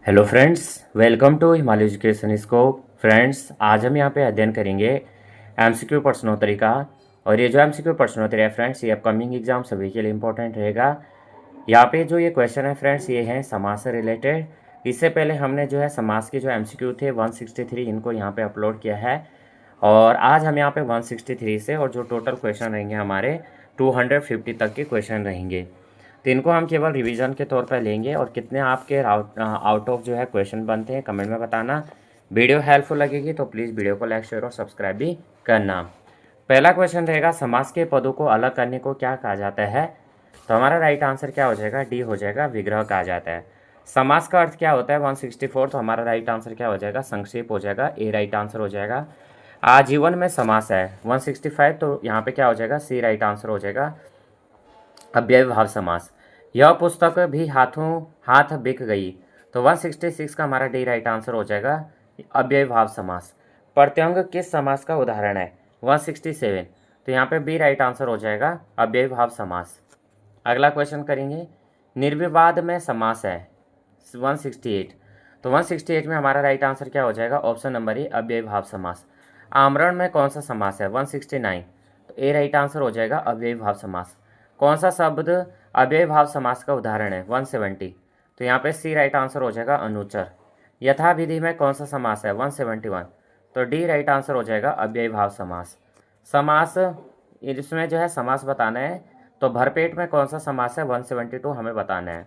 Hello friends, welcome to Himalaya education scope. Friends, आज हम यहाँ पे अध्ययन करेंगे एमसीक्यू प्रश्नोत्तरी का। और ये जो एमसीक्यू प्रश्नोत्तरी है फ्रेंड्स, ये अपकमिंग एग्जाम सभी के लिए इंपॉर्टेंट रहेगा। यहाँ पे जो ये क्वेश्चन है फ्रेंड्स, ये हैं समास से रिलेटेड। इससे पहले हमने जो है समास के जो एमसीक्यू थे 163 इनको यहाँ पे अपलोड किया है। और आज हम यहाँ पे 163 से और जो टोटल क्वेश्चन रहेंगे हमारे 250 तक के क्वेश्चन रहेंगे। तो इनको हम केवल रिवीजन के तौर पर लेंगे और कितने आपके आउट ऑफ जो है क्वेश्चन बनते हैं कमेंट में बताना। वीडियो हेल्पफुल लगेगी तो प्लीज़ वीडियो को लाइक शेयर और सब्सक्राइब भी करना। पहला क्वेश्चन रहेगा, समास के पदों को अलग करने को क्या कहा जाता है? तो हमारा राइट आंसर क्या हो जाएगा? डी हो जाएगा, विग्रह कहा जाता है। समास का अर्थ क्या होता है? 164, तो हमारा राइट आंसर क्या हो जाएगा? संक्षेप हो जाएगा, ए राइट आंसर हो जाएगा। आजीवन में समास है 165, तो यहाँ पे क्या हो जाएगा? सी राइट आंसर हो जाएगा, अव्ययभाव समास। यह पुस्तक भी हाथों हाथ बिक गई, तो 166 का हमारा डी राइट आंसर हो जाएगा, अव्ययभाव समास। प्रत्यंग किस समास का उदाहरण है? 167, तो यहाँ पे बी राइट आंसर हो जाएगा, अव्ययभाव समास। अगला क्वेश्चन करेंगे, निर्विवाद में समास है 168, तो 168 में हमारा राइट आंसर क्या हो जाएगा? ऑप्शन नंबर ए, अव्ययभाव समास। आमरण में कौन सा समास है? 169, तो ए राइट आंसर हो जाएगा, अव्ययभाव समास। कौन सा शब्द अव्ययभाव समास का उदाहरण है? 170, तो यहाँ पे सी राइट आंसर हो जाएगा, अनुचर। यथाविधि में कौन सा समास है? 171, तो डी राइट आंसर हो जाएगा, अव्ययभाव समास। समास, इसमें जो है समास बताना है, तो भरपेट में कौन सा समास है? 172 हमें बताना है।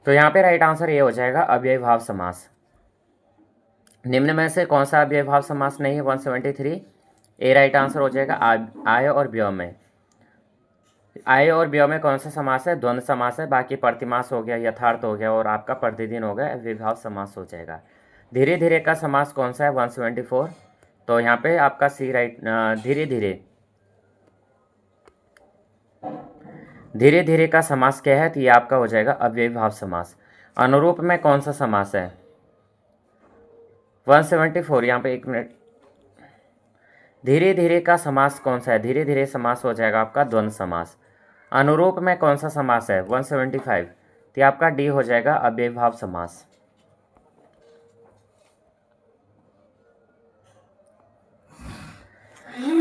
तो यहाँ पे राइट आंसर ये हो जाएगा, अव्ययभाव समास। निम्न में से कौन सा अव्ययभाव समास नहीं है? 173, ए राइट आंसर हो जाएगा, आय और व्यय में। आय और व्यय में कौन सा समास है? द्वंद्व समास है। बाकी प्रतिमास हो गया, यथार्थ हो गया और आपका प्रतिदिन हो गया, विभाव समास हो जाएगा। धीरे धीरे का समास कौन सा है? 174, तो यहाँ पे आपका सी राइट, धीरे धीरे, धीरे धीरे का समास क्या है? तो ये आपका हो जाएगा, अव्ययभाव समास। अनुरूप में कौन सा समास है? 174, यहाँ पे एक मिनट, धीरे धीरे का समास कौन सा है? धीरे धीरे समास हो जाएगा आपका द्वंद्व समास। अनुरूप में कौन सा समास है? 175, तो आपका डी हो जाएगा, अव्ययभाव समास।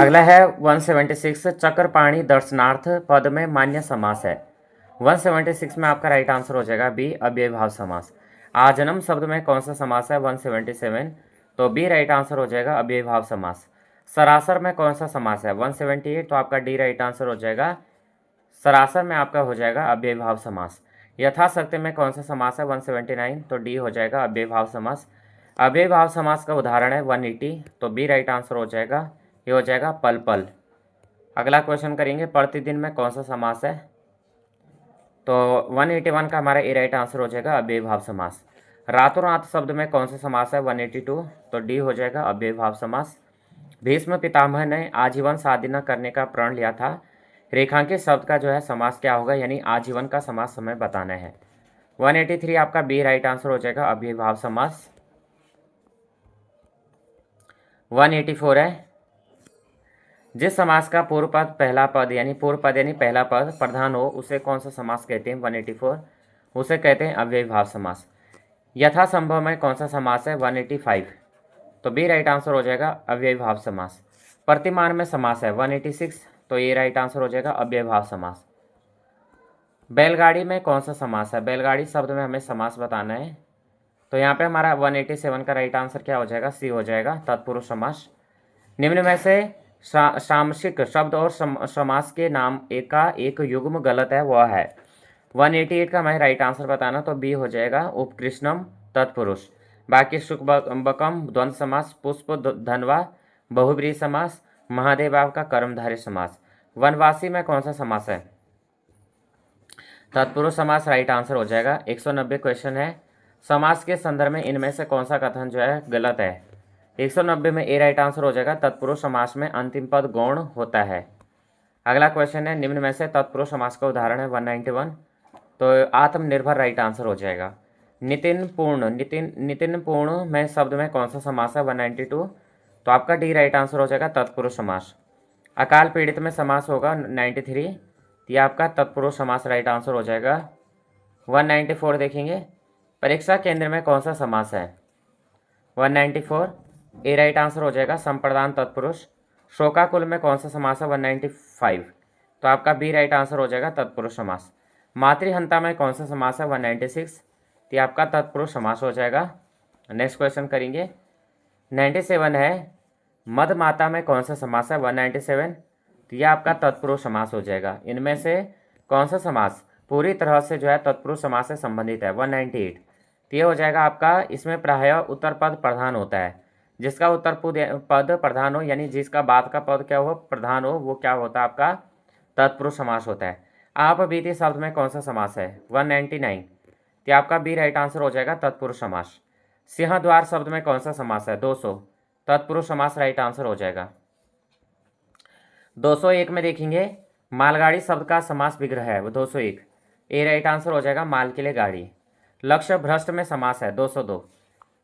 अगला है 176, चक्रपाणी दर्शनार्थ पद में मान्य समास है। 176 में आपका राइट आंसर हो जाएगा, बी, अव्ययभाव समास। आजन्म शब्द में कौन सा समास है? 177, तो बी राइट आंसर हो जाएगा, अव्ययभाव समास। सरासर में कौन सा समास है? 178, तो आपका डी राइट आंसर हो जाएगा, सरासर में आपका हो जाएगा, अव्ययभाव समास। यथाशक्ति में कौन सा समास है? 179, तो डी हो जाएगा, अव्ययभाव समास। अव्ययभाव समास का उदाहरण है 180, तो बी राइट आंसर हो जाएगा, ये हो जाएगा, पल पल। अगला क्वेश्चन करेंगे, प्रतिदिन में कौन सा समास है? तो 181 का हमारा ए राइट आंसर हो जाएगा, अव्ययभाव समास। रातों रात शब्द में कौन सा समास है? 182, तो डी हो जाएगा, अव्ययभाव समास। भीष्म पितामह ने आजीवन शादी न करने का प्रण लिया था, रेखांकित शब्द का जो है समास क्या होगा? यानी आजीवन का समास हमें बताना है। 183 आपका बी राइट आंसर हो जाएगा, अव्ययभाव समास। 184 है, जिस समास का पूर्व पद पहला पद यानी पहला पद प्रधान हो उसे कौन सा समास कहते हैं? 184, उसे कहते हैं अव्ययभाव समास। यथासंभव में कौन सा समास है? 185, तो बी राइट आंसर हो जाएगा, अव्ययभाव समास। प्रतिमान में समास है 186, तो ये राइट आंसर हो जाएगा, अव्ययभाव समास। बैलगाड़ी में कौन सा समास है? बैलगाड़ी शब्द में हमें समास बताना है, तो यहाँ पे हमारा 187 का राइट आंसर क्या हो जाएगा? सी हो जाएगा, तत्पुरुष समास। निम्न में से सामसिक शब्द और समास के नाम एक का एक युग्म गलत है, वह है। 188 का हमें राइट आंसर बताना, तो बी हो जाएगा, उपकृष्णम तत्पुरुष। बाकी सुख बकम द्वंद्व समास, पुष्प धनवा बहुब्रीहि समास, महादेव का कर्मधारय समास। वनवासी में कौन सा समास है? तत्पुरुष समास राइट आंसर हो जाएगा। 190 क्वेश्चन है, समास के संदर्भ में इनमें से कौन सा कथन जो है गलत है? 190 में ए राइट आंसर हो जाएगा, तत्पुरुष समास में अंतिम पद गौण होता है। अगला क्वेश्चन है, निम्न में से तत्पुरुष समास का उदाहरण है 191, तो आत्मनिर्भर राइट आंसर हो जाएगा। नितिन पूर्ण में शब्द में कौन सा समास है? 192, तो आपका डी राइट आंसर हो जाएगा, तत्पुरुष समास। अकाल पीड़ित में समास होगा 93, ये आपका तत्पुरुष समास राइट आंसर हो जाएगा। 194 देखेंगे, परीक्षा केंद्र में कौन सा समास है? 194 ए राइट आंसर हो जाएगा संप्रदान तत्पुरुष। शोकाकुल में कौन सा समास है? 195 तो आपका बी राइट आंसर हो जाएगा तत्पुरुष समास। मातृहंता में कौन सा समास है? 196 तो ये आपका तत्पुरुष समास हो जाएगा। नेक्स्ट क्वेश्चन करेंगे। 97 है मदमाता में कौन सा समास है? 197 तो यह आपका तत्पुरुष समास हो जाएगा। इनमें से कौन सा समास पूरी तरह से जो है तत्पुरुष समास से संबंधित है? 198 तो ये हो जाएगा आपका। इसमें प्रायः उत्तर पद प्रधान होता है। जिसका उत्तर पद प्रधान हो यानी जिसका बाद का पद क्या हो प्रधान हो वो क्या होता है? आपका तत्पुरुष समास होता है। आप बीती शब्द में कौन सा समास है? 199 तो आपका बी राइट आंसर हो जाएगा तत्पुरुष समास। सिंहद्वार शब्द में कौन सा समास है? 200 तत्पुरुष समास राइट आंसर हो जाएगा। 201 में देखेंगे मालगाड़ी शब्द का समास विग्रह है वो 201 ए राइट आंसर हो जाएगा माल के लिए गाड़ी। लक्ष्य भ्रष्ट में समास है 202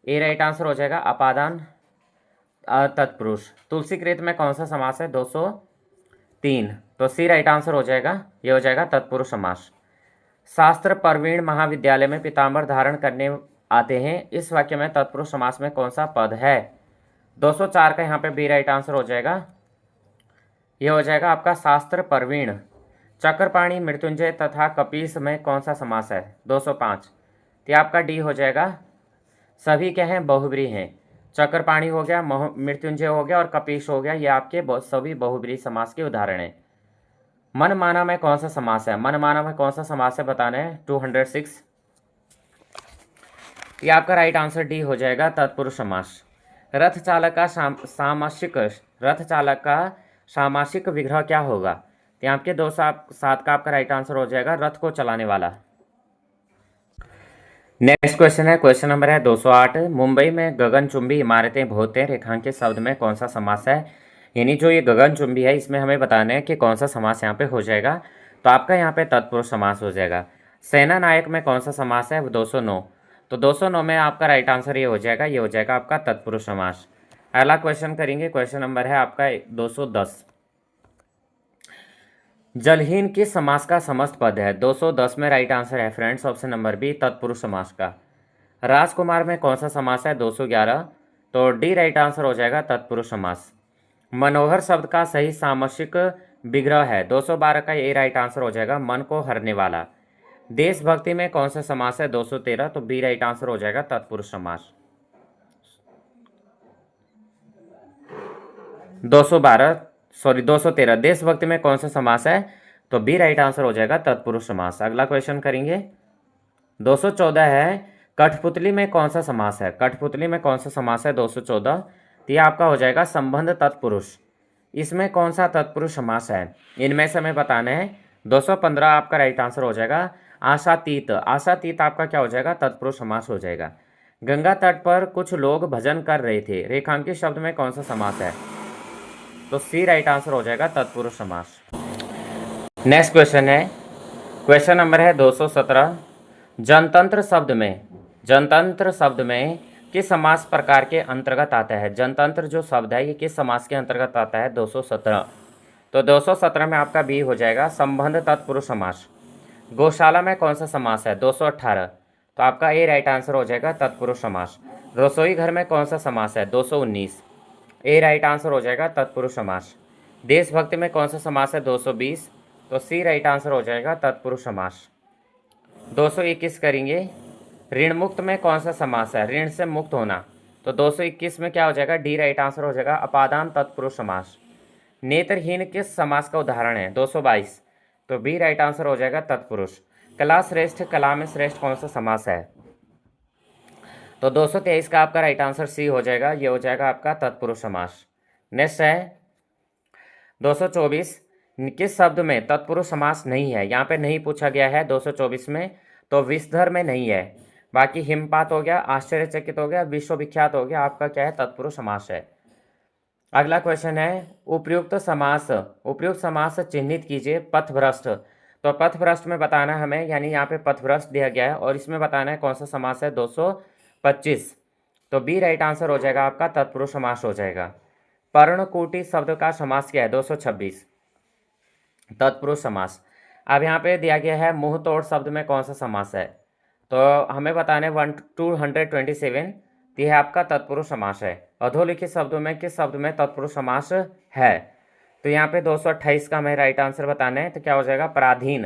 ए राइट आंसर हो जाएगा अपादान तत्पुरुष। तुलसीकृत में कौन सा समास है? 203 तो सी राइट आंसर हो जाएगा। ये हो जाएगा तत्पुरुष समास। शास्त्र प्रवीण महाविद्यालय में पीताम्बर धारण करने आते हैं इस वाक्य में तत्पुरुष समास में कौन सा पद है? 204 का यहाँ पे बी राइट आंसर हो जाएगा। ये हो जाएगा आपका शास्त्र प्रवीण। चक्रपाणी मृत्युंजय तथा कपीस में कौन सा समास है? 205 तो आपका डी हो जाएगा। सभी क्या हैं? बहुब्रीहि हैं। चक्रपाणी हो गया, मृत्युंजय हो गया और कपीस हो गया, ये आपके सभी बहुब्रीहि समास के उदाहरण हैं। मनमाना में कौन सा समास है? मनमाना में कौन सा समास है बताना है। 206 ये आपका राइट आंसर डी हो जाएगा तत्पुरुष समास। रथ चालक का सामासिक विग्रह क्या होगा? तो आपके 207 का आपका राइट आंसर हो जाएगा रथ को चलाने वाला। नेक्स्ट क्वेश्चन है, क्वेश्चन नंबर है 208। मुंबई में गगनचुंबी इमारतें बहुत हैं रेखांकित शब्द में कौन सा समास है? यानी जो ये गगनचुंबी है इसमें हमें बताना है कि कौन सा समास यहाँ पे हो जाएगा। तो आपका यहाँ पे तत्पुरुष समास हो जाएगा। सेना नायक में कौन सा समास है? 209 तो 209 में आपका राइट आंसर ये हो जाएगा। ये हो जाएगा आपका तत्पुरुष समास। अगला क्वेश्चन करेंगे, क्वेश्चन नंबर है आपका 210। जलहीन किस समास का समस्त पद है? 210 में राइट आंसर है फ्रेंड्स ऑप्शन नंबर बी तत्पुरुष समास का। राजकुमार में कौन सा समास है? 211 तो डी राइट आंसर हो जाएगा तत्पुरुष समास। मनोहर शब्द का सही सामसिक विग्रह है 212 का ए राइट आंसर हो जाएगा मन को हरने वाला। देशभक्ति में कौन सा समास है? 213 तो बी राइट आंसर हो जाएगा तत्पुरुष समास। 213 देशभक्ति में कौन सा समास है? तो बी राइट आंसर हो जाएगा तत्पुरुष समास। अगला क्वेश्चन करेंगे 214 है कठपुतली में कौन सा समास है? कठपुतली में कौन सा समास है? 214 तो ये आपका हो जाएगा संबंध तत्पुरुष। इसमें कौन सा तत्पुरुष समास है? इनमें से हमें बताना है। 215 आपका राइट आंसर हो जाएगा आशातीत। आशातीत आपका क्या हो जाएगा? तत्पुरुष समास हो जाएगा। गंगा तट पर कुछ लोग भजन कर रहे थे रेखांकित शब्द में कौन सा समास है? तो सी राइट आंसर हो जाएगा तत्पुरुष समास। नेक्स्ट क्वेश्चन है, क्वेश्चन नंबर है 217। जनतंत्र शब्द में किस समास प्रकार के अंतर्गत आता है? जनतंत्र जो शब्द है ये किस समास के अंतर्गत आता है? 217 तो 217 में आपका बी हो जाएगा संबंध तत्पुरुष समास। गौशाला में कौन सा समास है? 218 तो आपका ए राइट आंसर हो जाएगा तत्पुरुष समास। रसोई घर में कौन सा समास है? 219 ए राइट आंसर हो जाएगा तत्पुरुष समास। देशभक्ति में कौन सा समास है? 220 तो सी राइट आंसर हो जाएगा तत्पुरुष समास। 221 करेंगे ऋण मुक्त में कौन सा समास है? ऋण से मुक्त होना तो 221 में क्या हो जाएगा? डी राइट आंसर हो जाएगा अपादान तत्पुरुष समास। नेत्रहीन किस समास का उदाहरण है? 222 तो बी राइट आंसर हो जाएगा तत्पुरुष। कला श्रेष्ठ कला में श्रेष्ठ कौन सा समास है? तो 223 का आपका राइट आंसर सी हो जाएगा। ये हो जाएगा आपका तत्पुरुष समास। नेक्स्ट है 224 किस शब्द में तत्पुरुष समास नहीं है? यहाँ पे नहीं पूछा गया है 224 में तो विषधर में नहीं है। बाकी हिमपात हो गया, आश्चर्यचकित हो गया, विश्वविख्यात हो गया, आपका क्या है? तत्पुरुष समास है। अगला क्वेश्चन है उपयुक्त समास चिन्हित कीजिए। पथभ्रष्ट तो पथभ्रष्ट में बताना हमें, यानी यहाँ पे पथभ्रष्ट दिया गया है और इसमें बताना है कौन सा समास है? 225 तो बी राइट आंसर हो जाएगा आपका तत्पुरुष समास हो जाएगा। पर्णकुटी शब्द का समास क्या है? 226 तत्पुरुष समास। अब यहाँ पे दिया गया है मुंह तोड़ शब्द में कौन सा समास है? तो हमें बताना है 227, यह आपका तत्पुरुष समास है। अधोलिखित शब्दों में किस शब्द में तत्पुरुष समास है? तो यहाँ पे 228 का हमें राइट आंसर बताना है। तो क्या हो जाएगा? पराधीन।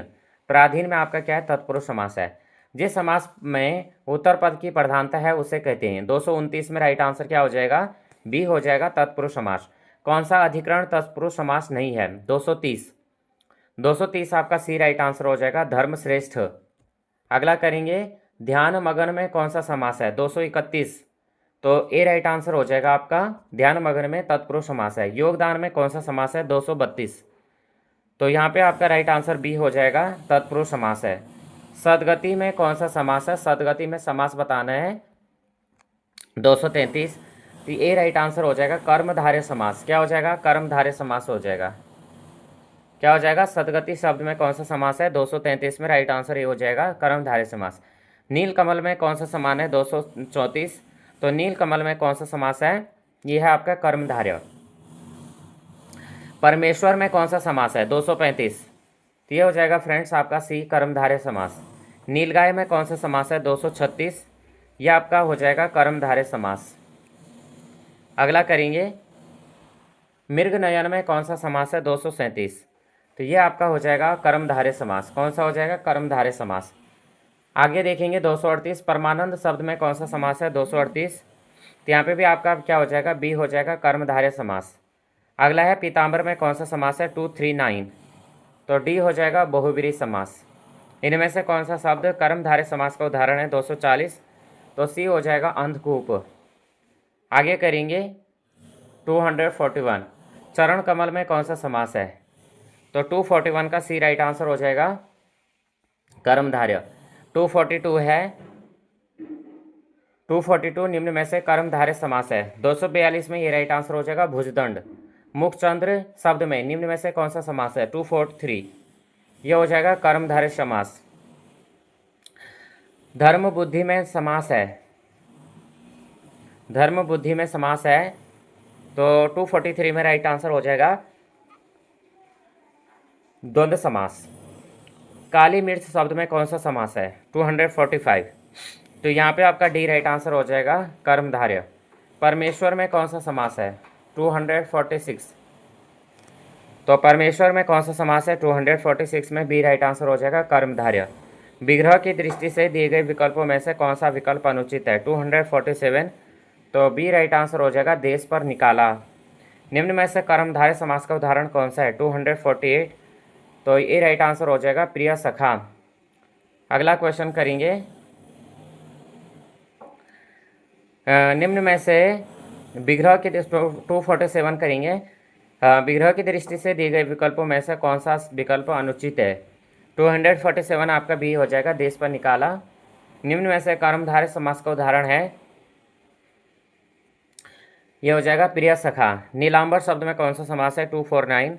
पराधीन में आपका क्या है? तत्पुरुष समास है। जिस समास में उत्तर पद की प्रधानता है उसे कहते हैं। 229 में राइट आंसर क्या हो जाएगा? बी हो जाएगा, तत्पुरुष समास। कौन सा अधिकरण तत्पुरुष समास नहीं है? 230 आपका सी राइट आंसर हो जाएगा, धर्मश्रेष्ठ। अगला करेंगे, ध्यान मगन में कौन सा समास है? 231, तो ए राइट आंसर हो जाएगा आपका, ध्यान मगन में तत्पुरुष समास है। योगदान में कौन सा समास है? 232, तो यहाँ पे आपका राइट आंसर बी हो जाएगा, तत्पुरुष समास है। सदगति में कौन सा समास है? सदगति में समास बताना है 233, तो ए राइट आंसर हो जाएगा, कर्मधारय समास। क्या हो जाएगा? कर्मधारय समास हो जाएगा। क्या हो जाएगा? सदगति शब्द में कौन सा समास है? 233 में राइट आंसर ये हो जाएगा, कर्मधारय समास। नील कमल में कौन सा समान है? 234, तो नील कमल में कौन सा समास है? ये है आपका कर्मधारय। परमेश्वर में कौन सा समास है? 235, तो ये हो जाएगा फ्रेंड्स आपका सी, कर्मधारय समास। नीलगाय में कौन सा समास है? 236, यह आपका हो जाएगा कर्मधारय समास। अगला करेंगे, मृग नयन में कौन सा समास है? 237, तो ये आपका हो जाएगा कर्मधारय समास। कौन सा हो जाएगा? कर्मधारय समास। आगे देखेंगे 238, परमानंद शब्द में कौन सा समास है? 238, तो यहाँ पे भी आपका क्या हो जाएगा? बी हो जाएगा, कर्मधारय समास। अगला है, पीताम्बर में कौन सा समास है? 239, तो डी हो जाएगा, बहुब्रीहि समास। इनमें से कौन सा शब्द कर्मधारय समास का उदाहरण है? 240, तो सी हो जाएगा, अंधकूप। आगे करेंगे 241, चरण कमल में कौन सा समास है? तो 241 का सी राइट आंसर हो जाएगा, कर्मधारय। 242 है, 242 निम्न में से कर्मधारय समास है। 242 में ये राइट आंसर हो जाएगा, भुजदंड। मुखचंद्र शब्द में निम्न में से कौन सा समास है? 243, ये हो जाएगा कर्मधारय समास। धर्म बुद्धि में समास है, धर्म बुद्धि में समास है, तो 243 में राइट आंसर हो जाएगा, द्वंद्व समास। काली मिर्च शब्द में कौन सा समास है? 245, तो यहाँ पे आपका डी राइट आंसर हो जाएगा, कर्मधारय। परमेश्वर में कौन सा समास है? 246, तो परमेश्वर में कौन सा समास है? 246 में बी राइट आंसर हो जाएगा, कर्मधारय। विग्रह की दृष्टि से दिए गए विकल्पों में से कौन सा विकल्प अनुचित है? 247, तो बी राइट आंसर हो जाएगा, देश पर निकाला। निम्न में से कर्मधारय समास का उदाहरण कौन सा है? 248, तो ए राइट आंसर हो जाएगा, प्रिय सखा। अगला क्वेश्चन करेंगे, निम्न में से विग्रह की 247 करेंगे, विग्रह की दृष्टि से दिए गए विकल्पों में से कौन सा विकल्प अनुचित है? 247 आपका बी हो जाएगा, देश पर निकाला। निम्न में से कर्मधारय समास का उदाहरण है, यह हो जाएगा, प्रिय सखा। नीलांबर शब्द में कौन सा समास है? 249,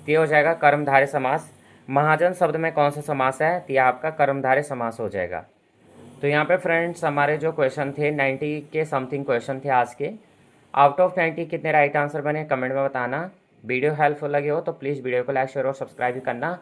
ये हो जाएगा कर्मधारय समास। महाजन शब्द में कौन सा समास है? तो यह आपका कर्मधारय समास हो जाएगा। तो यहाँ पे फ्रेंड्स हमारे जो क्वेश्चन थे 90 के समथिंग क्वेश्चन थे आज के। आउट ऑफ 90 कितने राइट आंसर बने कमेंट में बताना। वीडियो हेल्पफुल लगे हो तो प्लीज़ वीडियो को लाइक शेयर और सब्सक्राइब भी करना।